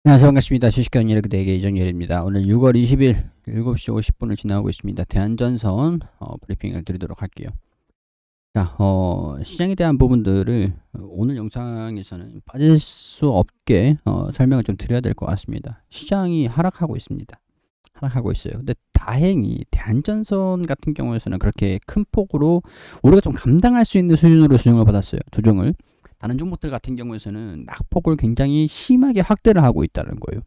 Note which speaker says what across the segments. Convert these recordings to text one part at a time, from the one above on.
Speaker 1: 안녕하세요. 반갑습니다. 주식회원 여러분들에게 이정열입니다. 오늘 6월 20일 7시 50분을 지나고 있습니다. 대한전선 브리핑을 드리도록 할게요. 자, 시장에 대한 부분들을 오늘 영상에서는 빠질 수 없게 설명을 좀 드려야 될 것 같습니다. 시장이 하락하고 있습니다. 하락하고 있어요. 근데 다행히 대한전선 같은 경우에서는 그렇게 큰 폭으로 우리가 좀 감당할 수 있는 수준으로 조정을 받았어요. 조정을. 다른 종목들 같은 경우에서는 낙폭을 굉장히 심하게 확대를 하고 있다는 거예요.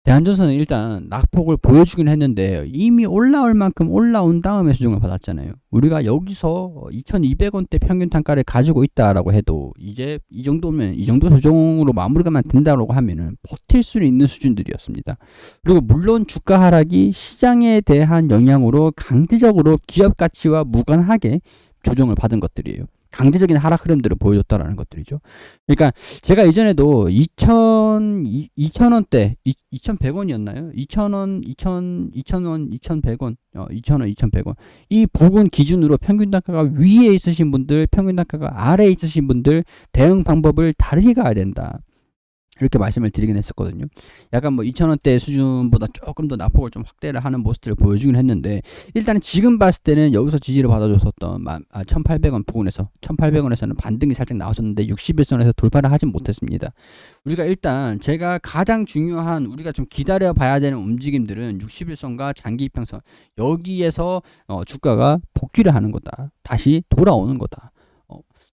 Speaker 1: 대한전선은 일단 낙폭을 보여주긴 했는데 이미 올라올 만큼 올라온 다음에 수정을 받았잖아요. 우리가 여기서 2200원대 평균 단가를 가지고 있다라고 해도 이제 이 정도면 이 정도 수정으로 마무리가만 된다고 하면은 버틸 수 있는 수준들이었습니다. 그리고 물론 주가 하락이 시장에 대한 영향으로 강제적으로 기업 가치와 무관하게 조정을 받은 것들이에요. 강제적인 하락 흐름들을 보여줬다라는 것들이죠. 그러니까 제가 이전에도 2,000원대, 2,100원이었나요? 2,000원, 2,000원, 2,100원, 2,000원, 2,100원. 이 부분 기준으로 평균 단가가 위에 있으신 분들, 평균 단가가 아래에 있으신 분들 대응 방법을 다르게 가야 된다. 이렇게 말씀을 드리긴 했었거든요. 약간 뭐 2,000원대 수준보다 조금 더 낙폭을 좀 확대를 하는 모습들을 보여주긴 했는데 일단은 지금 봤을 때는 여기서 지지를 받아줬었던 1,800원 부근에서 1,800원에서는 반등이 살짝 나왔었는데 61선에서 돌파를 하진 못했습니다. 우리가 일단 제가 가장 중요한 우리가 좀 기다려 봐야 되는 움직임들은 61선과 장기 이평선 여기에서 주가가 복귀를 하는 거다. 다시 돌아오는 거다.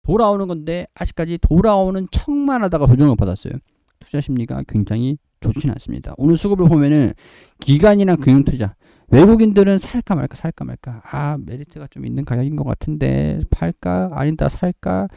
Speaker 1: 돌아오는 건데 아직까지 돌아오는 척만 하다가 조정을 받았어요. 투자 심리가 굉장히 좋지는 않습니다. 오늘 수급을 보면은 기관이나 금융투자 외국인들은 살까 말까 메리트가 좀 있는 가격인 것 같은데 팔까 아니다 살까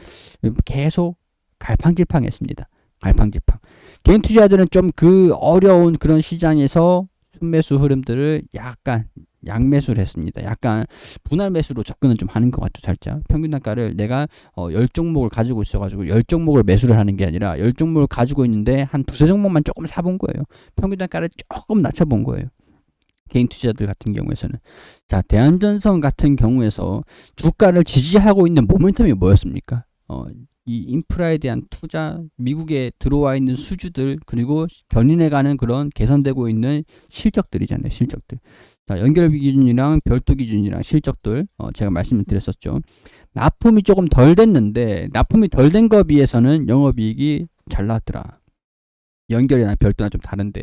Speaker 1: 계속 갈팡질팡했습니다. 갈팡질팡. 개인 투자들은 좀 그 어려운 그런 시장에서 순매수 흐름들을 약간 양매수를 했습니다. 약간 분할 매수로 접근을 좀 하는 것 같죠. 살짝 평균 단가를 내가 10종목을 가지고 있어가지고 10종목을 매수를 하는 게 아니라 10종목을 가지고 있는데 한 두세 종목만 조금 사본 거예요. 평균 단가를 조금 낮춰본 거예요. 개인 투자들 같은 경우에서는. 자, 대한전선 같은 경우에서 주가를 지지하고 있는 모멘텀이 뭐였습니까? 이 인프라에 대한 투자, 미국에 들어와 있는 수주들, 그리고 견인해가는 그런 개선되고 있는 실적들이잖아요. 실적들. 자, 연결 기준이랑 별도 기준이랑 실적들 제가 말씀을 드렸었죠. 납품이 조금 덜 됐는데 납품이 덜 된 거 비해서는 영업이익이 잘 나왔더라. 연결이나 별도나 좀 다른데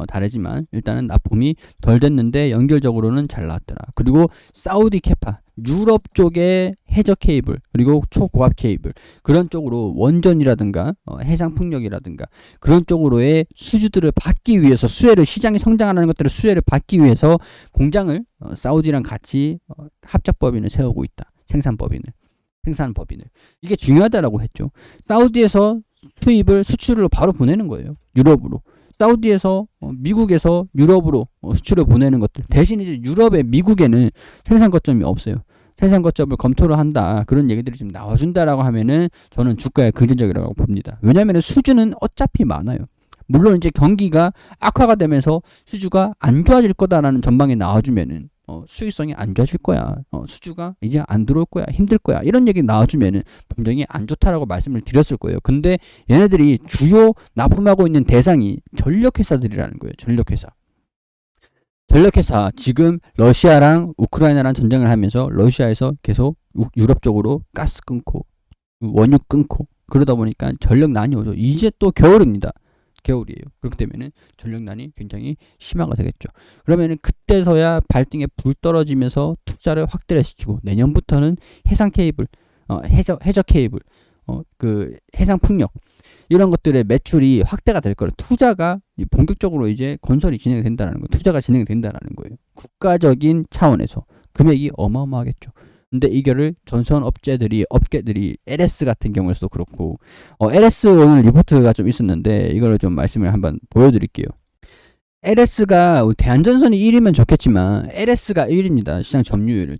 Speaker 1: 다르지만 일단은 납품이 덜 됐는데 연결적으로는 잘 나왔더라. 그리고 사우디 캐파 유럽 쪽의 해저 케이블 그리고 초고압 케이블 그런 쪽으로 원전이라든가 해상풍력이라든가 그런 쪽으로의 수주들을 받기 위해서 수혜를 시장이 성장하는 것들을 수혜를 받기 위해서 공장을 사우디랑 같이 합작법인을 세우고 있다. 생산법인을 이게 중요하다라고 했죠. 사우디에서 수출을 바로 보내는 거예요. 유럽으로. 사우디에서 미국에서 유럽으로 수출을 보내는 것들 대신 이제 유럽에 미국에는 생산 거점이 없어요. 생산 거점을 검토를 한다. 그런 얘기들이 지금 나와준다라고 하면은 저는 주가에 긍정적이라고 봅니다. 왜냐하면 수주는 어차피 많아요. 물론 이제 경기가 악화가 되면서 수주가 안 좋아질 거다라는 전망이 나와주면은 수익성이 안 좋아질 거야. 수주가 이제 안 들어올 거야. 힘들 거야. 이런 얘기 나와주면은 분명히 안 좋다라고 말씀을 드렸을 거예요. 근데 얘네들이 주요 납품하고 있는 대상이 전력회사들이라는 거예요. 전력회사 지금 러시아랑 우크라이나랑 전쟁을 하면서 러시아에서 계속 유럽 쪽으로 가스 끊고 원유 끊고 그러다 보니까 전력난이 오죠. 이제 또 겨울입니다. 겨울이에요. 그렇기 때문에 전력난이 굉장히 심화가 되겠죠. 그러면은 그때서야 발등에 불 떨어지면서 투자를 확대를 시키고 내년부터는 해상 케이블, 해저 케이블, 그 해상 풍력 이런 것들의 매출이 확대가 될 거예요. 투자가 본격적으로 이제 건설이 진행이 된다는 거, 투자가 진행이 된다는 거예요. 국가적인 차원에서 금액이 어마어마하겠죠. 근데 이거를 업계들이 LS 같은 경우에서도 그렇고 LS 오늘 리포트가 좀 있었는데 이거를 좀 말씀을 한번 보여드릴게요. LS가 대한전선이 1위면 좋겠지만 LS가 1위입니다. 시장 점유율을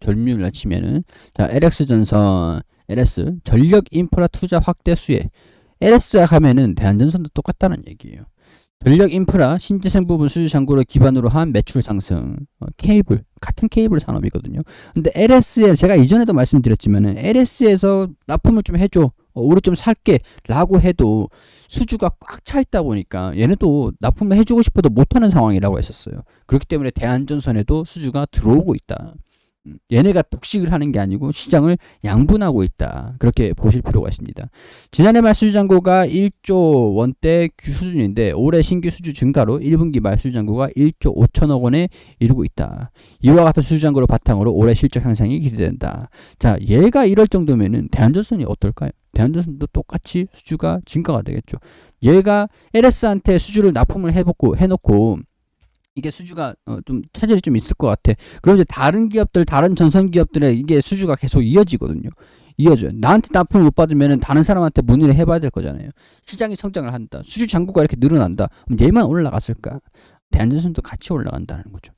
Speaker 1: 치면은 자 LX전선 LS 전력 인프라 투자 확대 수혜 LS가 하면은 대한전선도 똑같다는 얘기예요. 전력 인프라 신재생 부분 수주 잔고를 기반으로 한 매출 상승 케이블 같은 케이블 산업이거든요. 근데 LS에 제가 이전에도 말씀드렸지만은 LS에서 납품을 좀 해줘 우리 좀 살게 라고 해도 수주가 꽉 차 있다 보니까 얘네도 납품을 해주고 싶어도 못하는 상황이라고 했었어요. 그렇기 때문에 대한전선에도 수주가 들어오고 있다. 얘네가 독식을 하는 게 아니고 시장을 양분하고 있다. 그렇게 보실 필요가 있습니다. 지난해 말 수주 잔고가 1조 원대 수준인데 올해 신규 수주 증가로 1분기 말 수주 잔고가 1조 5천억 원에 이르고 있다. 이와 같은 수주 잔고를 바탕으로 올해 실적 향상이 기대된다. 자, 얘가 이럴 정도면은 대한전선이 어떨까요? 대한전선도 똑같이 수주가 증가가 되겠죠. 얘가 LS한테 수주를 납품을 해놓고 이게 수주가 좀 차질이 좀 있을 것 같아. 그럼 이제 다른 기업들, 다른 전선 기업들의 이게 수주가 계속 이어지거든요. 이어져요. 나한테 납품을 못 받으면 다른 사람한테 문의를 해봐야 될 거잖아요. 시장이 성장을 한다. 수주 잔고가 이렇게 늘어난다. 그럼 얘만 올라갔을까? 대한전선도 같이 올라간다는 거죠.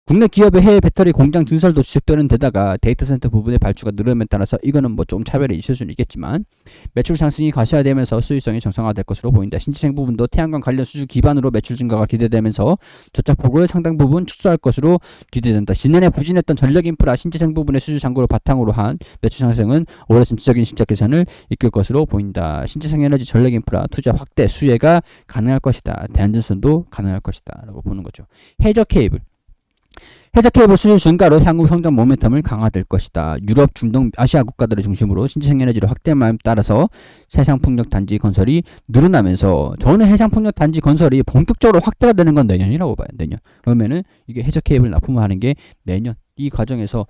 Speaker 1: 국내 기업의 해외 배터리 공장 증설도 지속되는 데다가 데이터 센터 부분의 발주가 늘어남에 따라서 이거는 뭐 좀 차별이 있을 수는 있겠지만 매출 상승이 가시화되면서 수익성이 정상화될 것으로 보인다. 신재생 부분도 태양광 관련 수주 기반으로 매출 증가가 기대되면서 저착폭을 상당 부분 축소할 것으로 기대된다. 지난해 부진했던 전력 인프라 신재생 부분의 수주 잔고를 바탕으로 한 매출 상승은 올해 전체적인 실적 개선을 이끌 것으로 보인다. 신재생 에너지 전력 인프라 투자 확대 수혜가 가능할 것이다. 대한전선도 가능할 것이다. 라고 보는 거죠. 해저 케이블 해저케이블 수주 증가로 향후 성장 모멘텀을 강화될 것이다. 유럽, 중동, 아시아 국가들을 중심으로 신재생에너지를 확대함에 따라서 해상풍력 단지 건설이 늘어나면서 저는 해상풍력 단지 건설이 본격적으로 확대가 되는 건 내년이라고 봐요. 내년. 그러면은 이게 해저케이블 납품을 하는 게 내년. 이 과정에서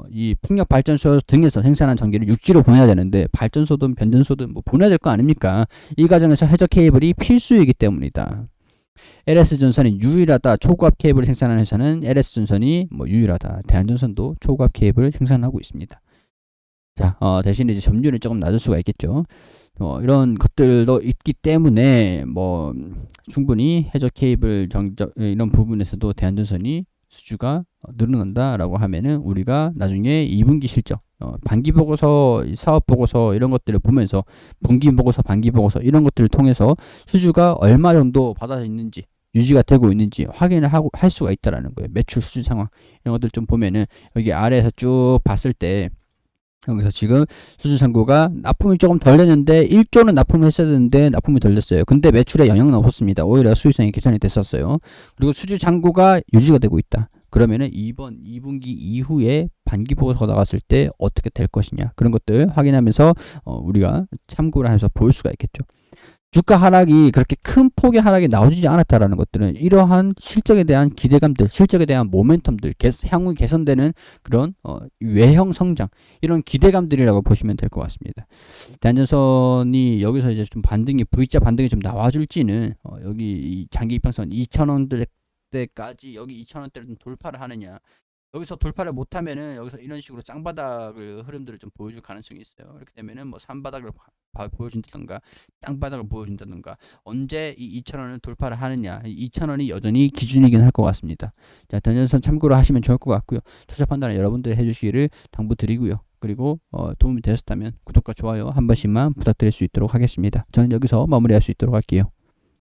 Speaker 1: 이 풍력 발전소 등에서 생산한 전기를 육지로 보내야 되는데 발전소든 변전소든 뭐 보내야 될 거 아닙니까? 이 과정에서 해저케이블이 필수이기 때문이다. LS전선이 유일하다. 초고압 케이블을 생산하는 회사는 LS전선이 뭐 유일하다. 대한전선도 초고압 케이블을 생산하고 있습니다. 자, 대신에 이제 점유율이 조금 낮을 수가 있겠죠. 이런 것들도 있기 때문에 뭐 충분히 해저 케이블 이런 부분에서도 대한전선이 수주가 늘어난다라고 하면은 우리가 나중에 2분기 실적, 반기 보고서, 사업 보고서 이런 것들을 보면서 분기 보고서, 반기 보고서 이런 것들을 통해서 수주가 얼마 정도 받아져 있는지 유지가 되고 있는지 확인을 할 수가 있다라는 거예요. 매출 수주 상황 이런 것들 좀 보면은 여기 아래에서 쭉 봤을 때 여기서 지금 수주 잔고가 납품이 조금 덜 됐는데 1조는 납품을 했어야 되는데 납품이 덜 됐어요. 근데 매출에 영향은 없었습니다. 오히려 수익성이 개선이 됐었어요. 그리고 수주 잔고가 유지가 되고 있다. 그러면은 이번 2분기 이후에 반기 보고서가 나갔을 때 어떻게 될 것이냐 그런 것들 확인하면서 우리가 참고를 해서 볼 수가 있겠죠. 주가 하락이 그렇게 큰 폭의 하락이 나오지 않았다라는 것들은 이러한 실적에 대한 기대감들, 실적에 대한 모멘텀들, 향후 개선되는 그런 외형 성장 이런 기대감들이라고 보시면 될 것 같습니다. 대한전선이 여기서 이제 좀 반등이 V자 반등이 좀 나와줄지는 여기 이 장기 이평선 2,000원대까지 여기 2,000원대를 좀 돌파를 하느냐. 여기서 돌파를 못하면은 여기서 이런 식으로 쌍바닥을 흐름들을 좀 보여줄 가능성이 있어요. 이렇게 되면은 뭐 산바닥을 보여준다든가 쌍바닥을 보여준다든가 언제 이 2,000원을 돌파를 하느냐. 2,000원이 여전히 기준이긴 할 것 같습니다. 자, 대한전선 참고로 하시면 좋을 것 같고요. 투자 판단을 여러분들 해주시기를 당부드리고요. 그리고 도움이 되셨다면 구독과 좋아요 한 번씩만 부탁드릴 수 있도록 하겠습니다. 저는 여기서 마무리할 수 있도록 할게요.